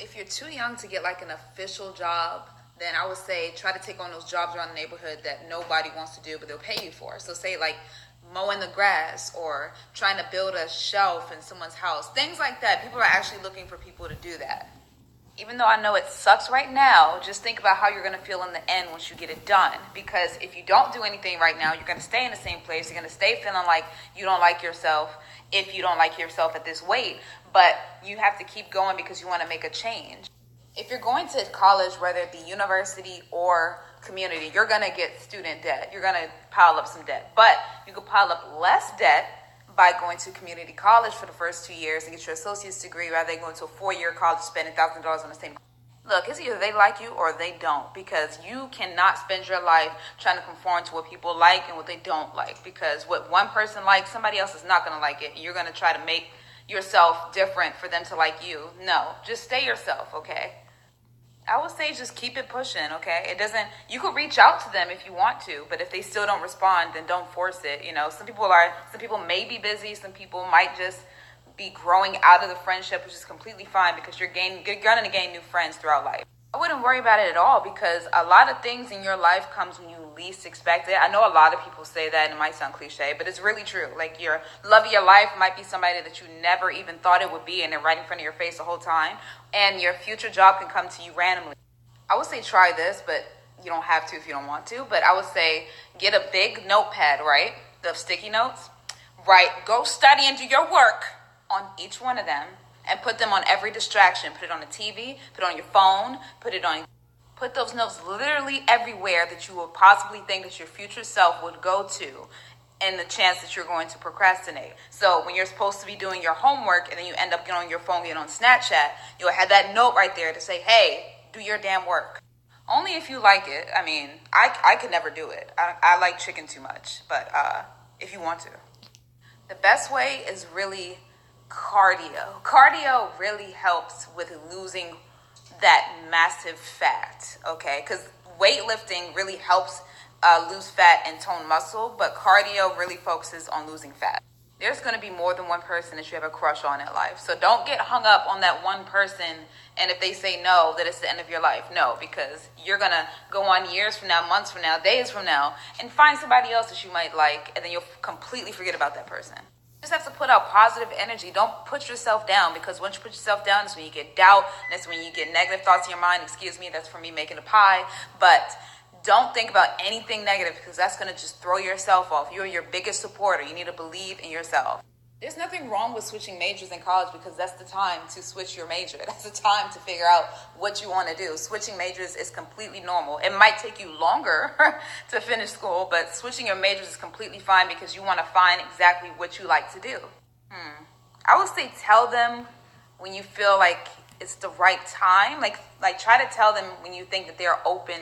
If you're too young to get like an official job, then I would say try to take on those jobs around the neighborhood that nobody wants to do, but they'll pay you for. So say like mowing the grass or trying to build a shelf in someone's house, things like that. People are actually looking for people to do that. Even though I know it sucks right now, just think about how you're going to feel in the end once you get it done. Because if you don't do anything right now, you're going to stay in the same place. You're going to stay feeling like you don't like yourself if you don't like yourself at this weight. But you have to keep going because you want to make a change. If you're going to college, whether it be university or community, you're going to get student debt. You're going to pile up some debt. But you can pile up less debt by going to community college for the first 2 years and get your associate's degree rather than going to a 4-year college spending $1,000 on the same. Look, it's either they like you or they don't, because you cannot spend your life trying to conform to what people like and what they don't like, because what one person likes, somebody else is not going to like it. You're going to try to make yourself different for them to like you. No, just stay yourself, okay? I would say just keep it pushing, okay? You could reach out to them if you want to, but if they still don't respond, then don't force it. Some people may be busy, some people might just be growing out of the friendship, which is completely fine because you're going to gain new friends throughout life. I wouldn't worry about it at all because a lot of things in your life comes when you least expect it. I know a lot of people say that and it might sound cliche, but it's really true. Like your love of your life might be somebody that you never even thought it would be and they're right in front of your face the whole time. And your future job can come to you randomly. I would say try this, but you don't have to if you don't want to. But I would say get a big notepad, right? The sticky notes. Go study and do your work on each one of them. And put them on every distraction. Put it on the TV, put it on your phone, put those notes literally everywhere that you will possibly think that your future self would go to and the chance that you're going to procrastinate. So when you're supposed to be doing your homework and then you end up getting on your phone, getting on Snapchat, you'll have that note right there to say, hey, do your damn work. Only if you like it. I mean, I could never do it. I like chicken too much, but if you want to. The best way is really cardio. Cardio really helps with losing that massive fat, okay? Because weightlifting really helps lose fat and tone muscle, but cardio really focuses on losing fat. There's going to be more than one person that you have a crush on in life. So don't get hung up on that one person, and if they say no, that it's the end of your life. No, because you're going to go on years from now, months from now, days from now, and find somebody else that you might like, and then you'll completely forget about that person. You just have to put out positive energy. Don't put yourself down, because once you put yourself down, that's when you get doubt. That's when you get negative thoughts in your mind. Excuse me, that's for me making a pie. But don't think about anything negative, because that's going to just throw yourself off. You're your biggest supporter. You need to believe in yourself. There's nothing wrong with switching majors in college, because that's the time to switch your major. That's the time to figure out what you want to do. Switching majors is completely normal. It might take you longer to finish school, but switching your majors is completely fine because you want to find exactly what you like to do. I would say tell them when you feel like it's the right time. Like try to tell them when you think that they're open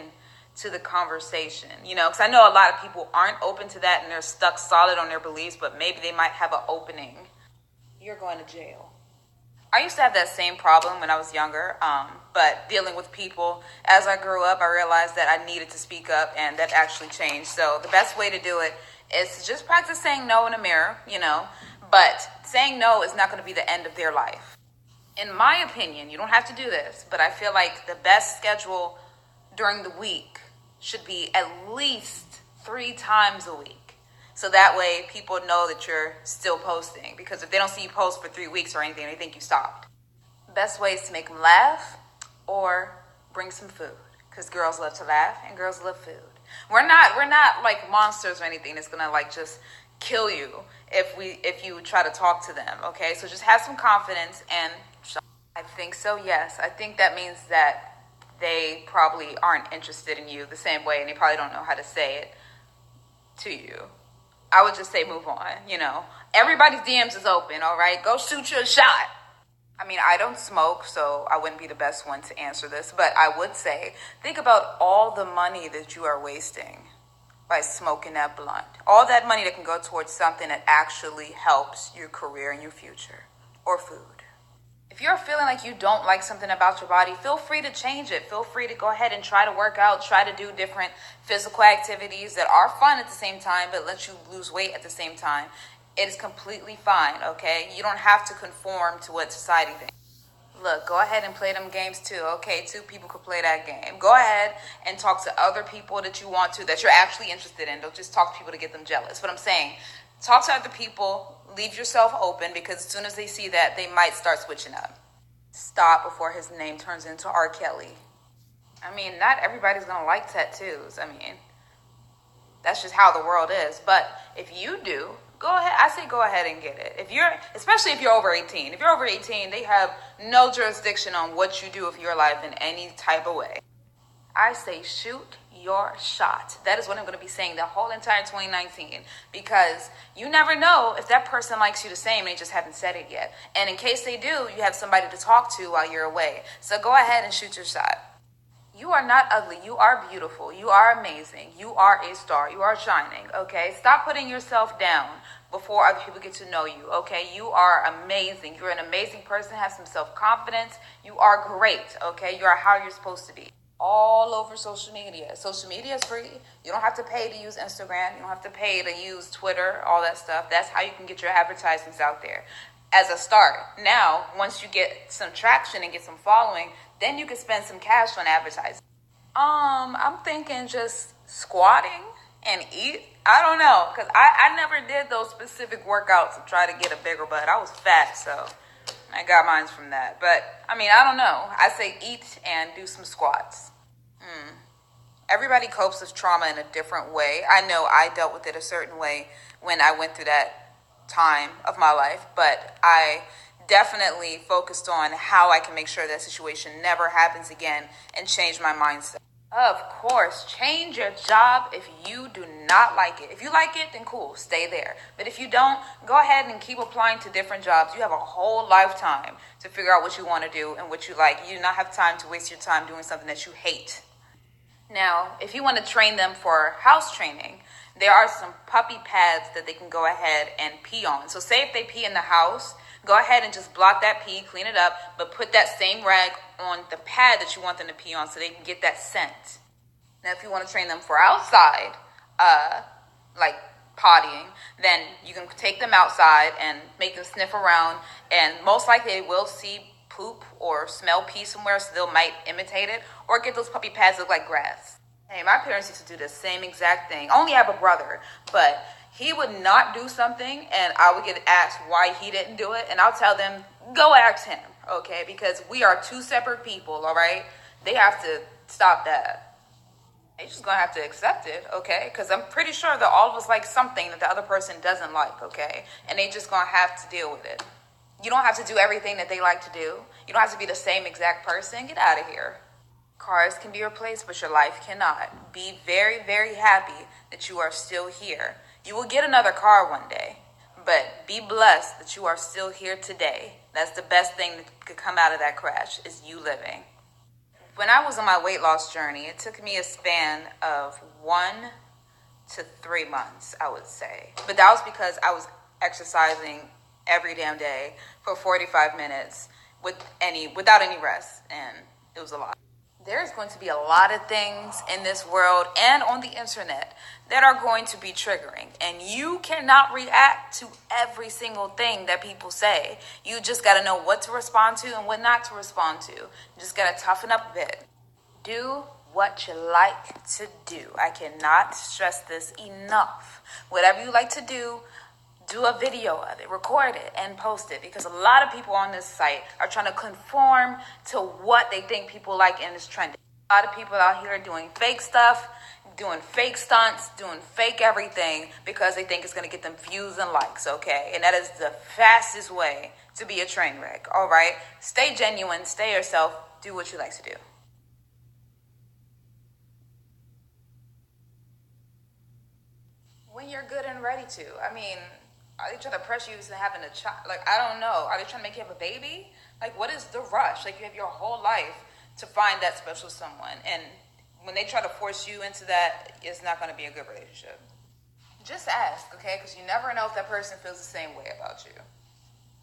to the conversation, because I know a lot of people aren't open to that and they're stuck solid on their beliefs, but maybe they might have an opening. You're going to jail. I used to have that same problem when I was younger, but dealing with people, as I grew up, I realized that I needed to speak up, and that actually changed. So the best way to do it is to just practice saying no in a mirror, but saying no is not going to be the end of their life. In my opinion, you don't have to do this, but I feel like the best schedule during the week should be at least 3 times a week. So that way people know that you're still posting. Because if they don't see you post for 3 weeks or anything, they think you stopped. Best way is to make them laugh or bring some food. Because girls love to laugh and girls love food. We're not like monsters or anything that's gonna just kill you if you try to talk to them, okay? So just have some confidence and I think so, yes. I think that means that they probably aren't interested in you the same way, and they probably don't know how to say it to you. I would just say move on, Everybody's DMs is open, all right? Go shoot your shot. I mean, I don't smoke, so I wouldn't be the best one to answer this, but I would say think about all the money that you are wasting by smoking that blunt. All that money that can go towards something that actually helps your career and your future, or food. If you're feeling like you don't like something about your body, feel free to change it. Feel free to go ahead and try to work out, try to do different physical activities that are fun at the same time, but let you lose weight at the same time. It is completely fine, okay? You don't have to conform to what society thinks. Look, go ahead and play them games too. Okay, two people could play that game. Go ahead and talk to other people that you want to, that you're actually interested in. Don't just talk to people to get them jealous. But I'm saying, talk to other people, leave yourself open, because as soon as they see that, they might start switching up. Stop before his name turns into R. Kelly. I mean, not everybody's gonna like tattoos. I mean, that's just how the world is. But if you do, go ahead. I say go ahead and get it. Especially if you're over 18. If you're over 18, they have no jurisdiction on what you do with your life in any type of way. I say shoot your shot. That is what I'm going to be saying the whole entire 2019, because you never know if that person likes you the same and they just haven't said it yet. And in case they do, you have somebody to talk to while you're away. So go ahead and shoot your shot. You are not ugly. You are beautiful. You are amazing. You are a star. You are shining, okay? Stop putting yourself down before other people get to know you, okay? You are amazing. You're an amazing person. Have some self-confidence. You are great, okay? You are how you're supposed to be. All over social media. Social media is free. You don't have to pay to use Instagram. You don't have to pay to use Twitter, all that stuff. That's how you can get your advertisements out there as a start. Now, once you get some traction and get some following, then you can spend some cash on advertising. I'm thinking just squatting and eat. I don't know, because I never did those specific workouts to try to get a bigger butt. I was fat, so I got mine from that. But, I mean, I don't know. I say eat and do some squats. Everybody copes with trauma in a different way. I know I dealt with it a certain way when I went through that time of my life, but I definitely focused on how I can make sure that situation never happens again and change my mindset. Of course, change your job if you do not like it. If you like it, then cool, stay there. But if you don't, go ahead and keep applying to different jobs. You have a whole lifetime to figure out what you want to do and what you like. You do not have time to waste your time doing something that you hate. Now, if you want to train them for house training, there are some puppy pads that they can go ahead and pee on. So say if they pee in the house, go ahead and just block that pee, clean it up, but put that same rag on the pad that you want them to pee on so they can get that scent. Now, if you want to train them for outside, like pottying, then you can take them outside and make them sniff around, and most likely they will see poop or smell pee somewhere, so they might imitate it, or get those puppy pads that look like grass. Hey, my parents used to do the same exact thing. I only have a brother, but he would not do something, and I would get asked why he didn't do it, and I'll tell them, go ask him, okay? Because we are two separate people, all right? They have to stop that. They're just gonna have to accept it, okay? Because I'm pretty sure that all of us like something that the other person doesn't like, okay? And they just gonna have to deal with it. You don't have to do everything that they like to do. You don't have to be the same exact person. Get out of here. Cars can be replaced, but your life cannot. Be very, very happy that you are still here. You will get another car one day, but be blessed that you are still here today. That's the best thing that could come out of that crash, is you living. When I was on my weight loss journey, it took me a span of 1 to 3 months, I would say. But that was because I was exercising every damn day for 45 minutes without any rest, and it was a lot. There's going to be a lot of things in this world and on the internet that are going to be triggering, and you cannot react to every single thing that people say. You just got to know what to respond to and what not to respond to. You just got to toughen up a bit. Do what you like to do. I cannot stress this enough. Whatever you like to do a video of it, record it, and post it, because a lot of people on this site are trying to conform to what they think people like and is trending. A lot of people out here doing fake stuff, doing fake stunts, doing fake everything because they think it's going to get them views and likes, okay? And that is the fastest way to be a train wreck, all right? Stay genuine, stay yourself, do what you like to do. When you're good and ready to. I mean, are they trying to pressure you into having a child? Like, I don't know. Are they trying to make you have a baby? Like, what is the rush? Like, you have your whole life to find that special someone. And when they try to force you into that, it's not going to be a good relationship. Just ask, okay? Because you never know if that person feels the same way about you.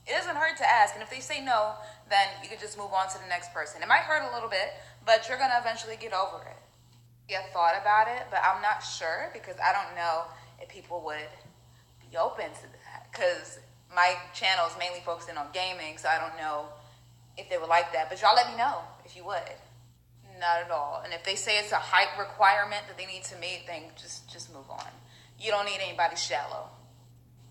It doesn't hurt to ask. And if they say no, then you can just move on to the next person. It might hurt a little bit, but you're going to eventually get over it. I thought about it, but I'm not sure, because I don't know if people would open to that, because my channel is mainly focusing on gaming, so I don't know if they would like that. But y'all let me know if you would. Not at all. And if they say it's a height requirement that they need to meet, then just move on. You don't need anybody shallow.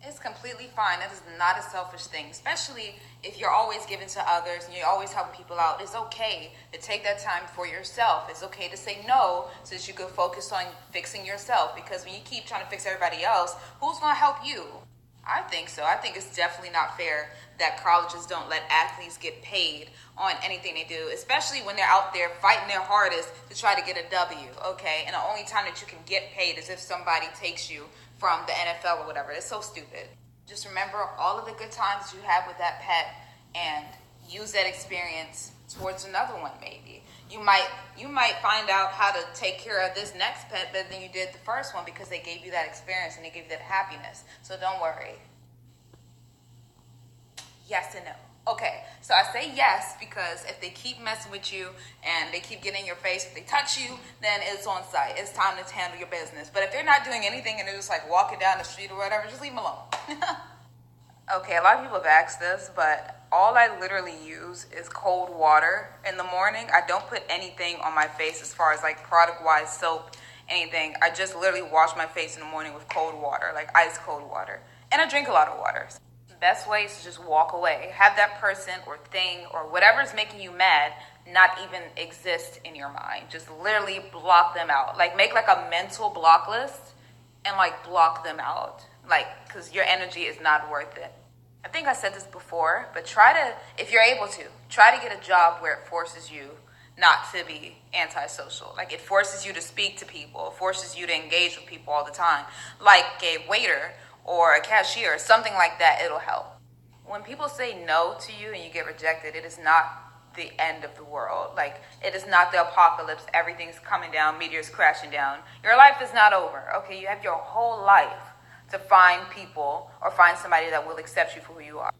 It's completely fine. That is not a selfish thing, especially if you're always giving to others and you're always helping people out. It's okay to take that time for yourself. It's okay to say no so that you can focus on fixing yourself, because when you keep trying to fix everybody else, who's going to help you? I think so. I think it's definitely not fair that colleges don't let athletes get paid on anything they do, especially when they're out there fighting their hardest to try to get a W, okay? And the only time that you can get paid is if somebody takes you from the NFL or whatever. It's so stupid. Just remember all of the good times you have with that pet and use that experience towards another one. Maybe you might find out how to take care of this next pet better than you did the first one, because they gave you that experience and they gave you that happiness. So don't worry. Yes and no. Okay, so I say yes because if they keep messing with you and they keep getting in your face, if they touch you, then it's on site. It's time to handle your business. But if they're not doing anything and they're just like walking down the street or whatever, just leave them alone. Okay, a lot of people have asked this, but all I literally use is cold water in the morning. I don't put anything on my face as far as like product-wise, soap, anything. I just literally wash my face in the morning with cold water, like ice cold water. And I drink a lot of water. Best way is to just walk away. Have that person or thing or whatever's making you mad not even exist in your mind. Just literally block them out. Like make like a mental block list and like block them out. Like, because your energy is not worth it. I think I said this before, but try to, if you're able to, try to get a job where it forces you not to be antisocial. Like it forces you to speak to people, forces you to engage with people all the time. Like a waiter or a cashier, something like that, it'll help. When people say no to you and you get rejected, it is not the end of the world. Like, it is not the apocalypse. Everything's coming down, meteors crashing down. Your life is not over, okay? You have your whole life to find people or find somebody that will accept you for who you are.